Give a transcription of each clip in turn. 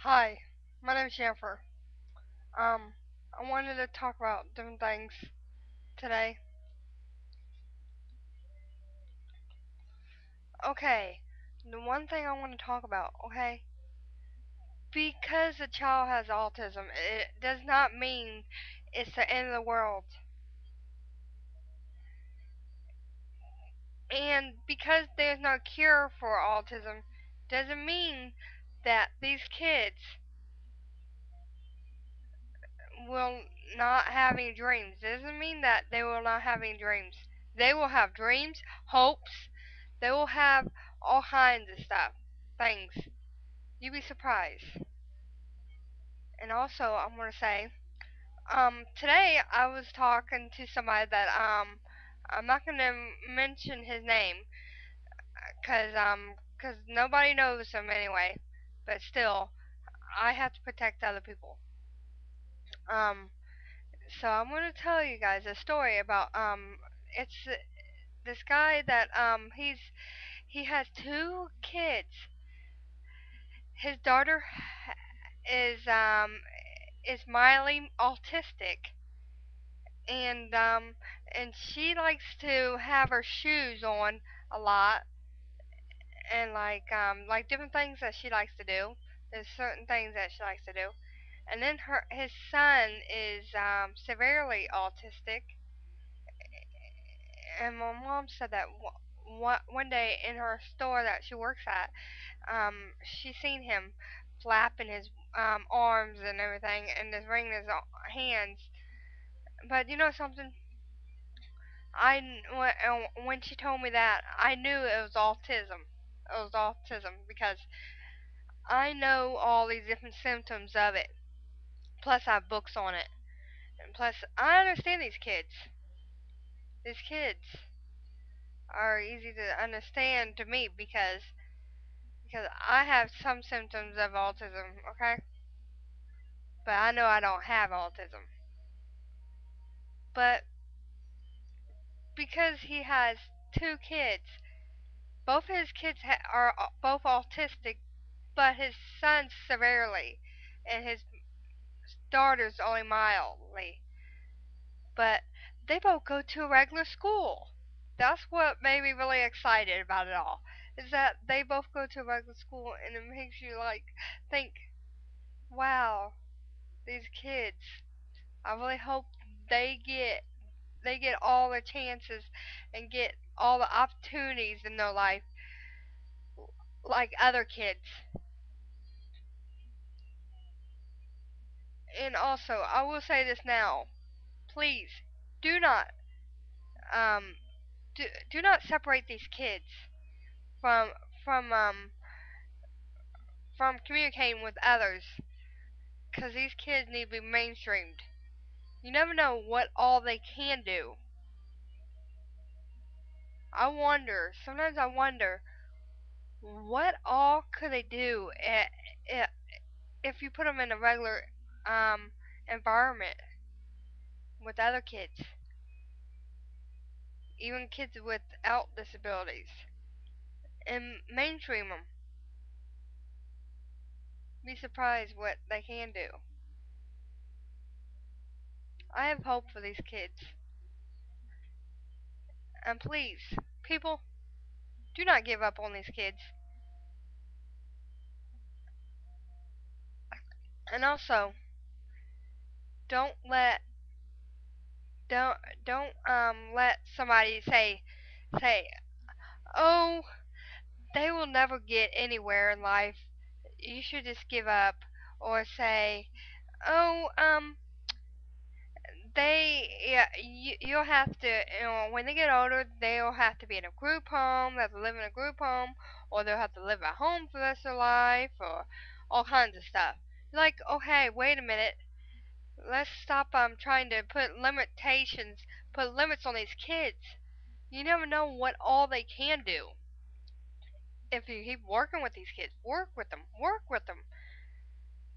Hi, my name is Jennifer. Um, I wanted to talk about different things today. Okay, the one thing I want to talk about, okay? Because a child has autism, it does not mean it's the end of the world. And because there's no cure for autism, doesn't mean that these kids will not have any dreams. Doesn't mean that they will not have any dreams. They will have dreams, hopes. They will have all kinds of stuff, things. You'd be surprised. And also, I'm gonna say, today I was talking to somebody that I'm not gonna mention his name, cause nobody knows him anyway. But still, I have to protect other people. Um, so I'm gonna tell you guys a story about it's this guy that he has two kids. His daughter is mildly autistic, and and she likes to have her shoes on a lot, and like different things that she likes to do. There's certain things that she likes to do, and then his son is severely autistic, and my mom said that one day in her store that she works at, she seen him flapping his arms and everything, and just wringing his hands. But you know something? When she told me that, I knew it was autism. It was autism because I know all these different symptoms of it. Plus, I have books on it, and plus, I understand these kids. These kids are easy to understand to me because I have some symptoms of autism. Okay, but I know I don't have autism. But because he has two kids, both his kids are both autistic, but his son's severely, and his daughter's only mildly. But they both go to a regular school. That's what made me really excited about it all. Is that they both go to a regular school, and it makes you like think, wow, these kids. I really hope they get they get all the chances and get all the opportunities in their life like other kids. And also, I will say this now. Please do not um do not separate these kids from from um from communicating with others, cuz these kids need to be mainstreamed. You never know what all they can do. Sometimes I wonder what all could they do if you put them in a regular um environment with other kids, even kids without disabilities, and mainstream them. Be surprised what they can do. I have hope for these kids. And please, people, do not give up on these kids. And also, don't let don't don't let somebody say, "Oh, they will never get anywhere in life. You should just give up." Or say, "Oh, you'll have to, when they get older, they'll have to be in a group home, they have to live in a group home, or they'll have to live at home for the rest of their life, or all kinds of stuff." Like, okay, wait a minute, let's stop trying to put limits on these kids. You never know what all they can do. If you keep working with these kids, work with them,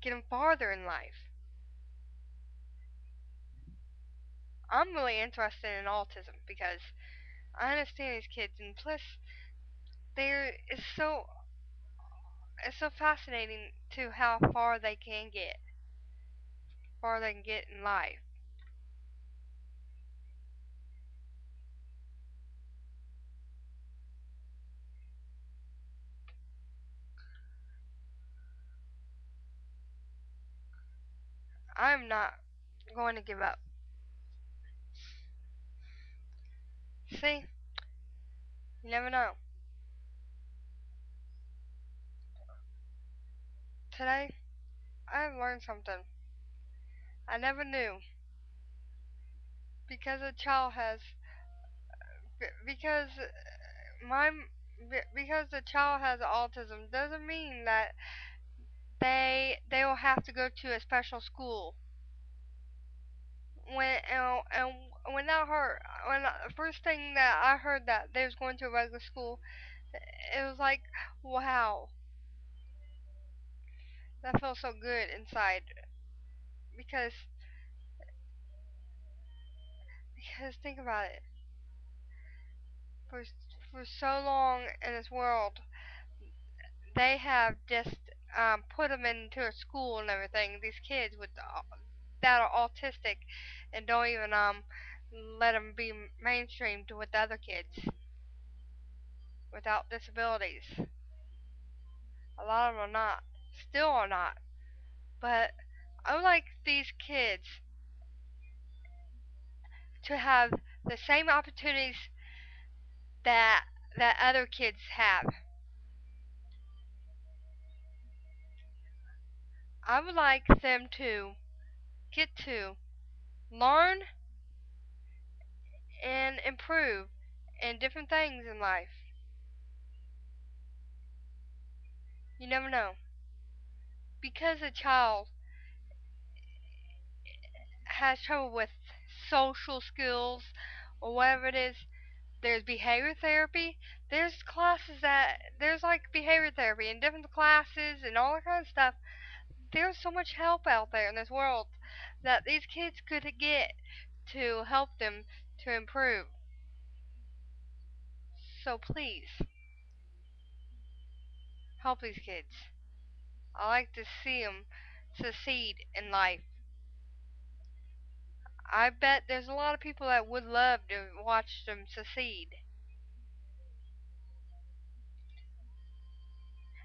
get them farther in life. I'm really interested in autism because I understand these kids, and plus, there is so it's so fascinating to how far they can get in life. I'm not going to give up. See, you never know. Today, I've learned something I never knew because a child has because my because the child has autism doesn't mean that they will have to go to a special school. And when I heard when the first thing that I heard that they was going to a regular school, it was like, wow, that felt so good inside because think about it, for for so long in this world they have just put them into a school and everything. These kids that are autistic and don't even let them be mainstreamed with the other kids without disabilities. A lot of them are not, still are not. But I would like these kids to have the same opportunities that other kids have. I would like them to get to learn and improve in different things in life. You never know. Because a child has trouble with social skills or whatever it is, there's behavior therapy. There's like behavior therapy and different classes and all that kind of stuff. There's so much help out there in this world that these kids could get to help them to improve. So please help these kids. I like to see them succeed in life. I bet there's a lot of people that would love to watch them succeed.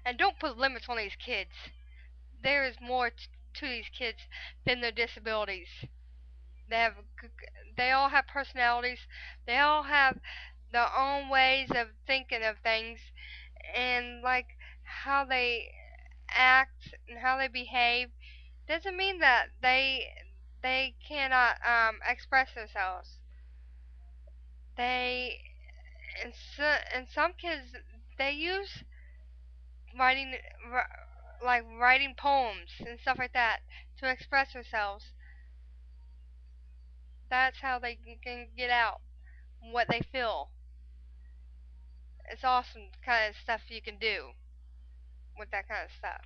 And don't put limits on these kids. There is more to these kids than their disabilities. They have, they all have personalities. They all have their own ways of thinking of things, and like how they act and how they behave doesn't mean that they cannot express themselves. They and some kids they use writing like writing poems and stuff like that to express themselves. That's how they can get out what they feel. It's awesome kind of stuff you can do with that kind of stuff.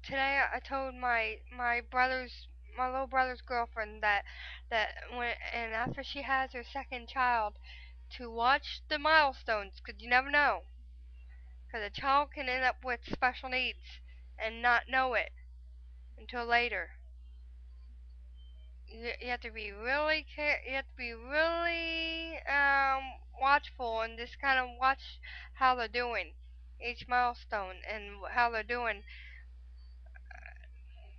Today I told my little brother's girlfriend that when and after she has her second child to watch the milestones, 'cause you never know, 'cause a child can end up with special needs and not know it until later. You have to be you have to be really watchful and just kind of watch how they're doing each milestone and how they're doing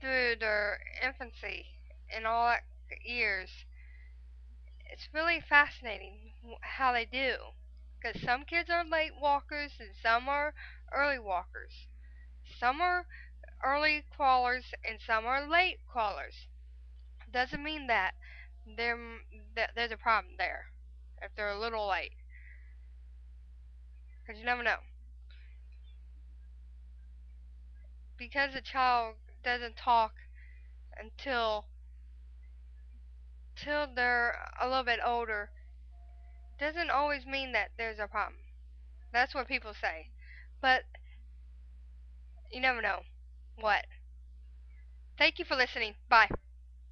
through their infancy and all that years. It's really fascinating how they do because some kids are late walkers and some are early walkers. Some are early crawlers and some are late crawlers. Doesn't mean that that there's a problem there if they're a little late, because you never know. Because a child doesn't talk until they're a little bit older, doesn't always mean that there's a problem. That's what people say, but you never know what. Thank you for listening. Bye.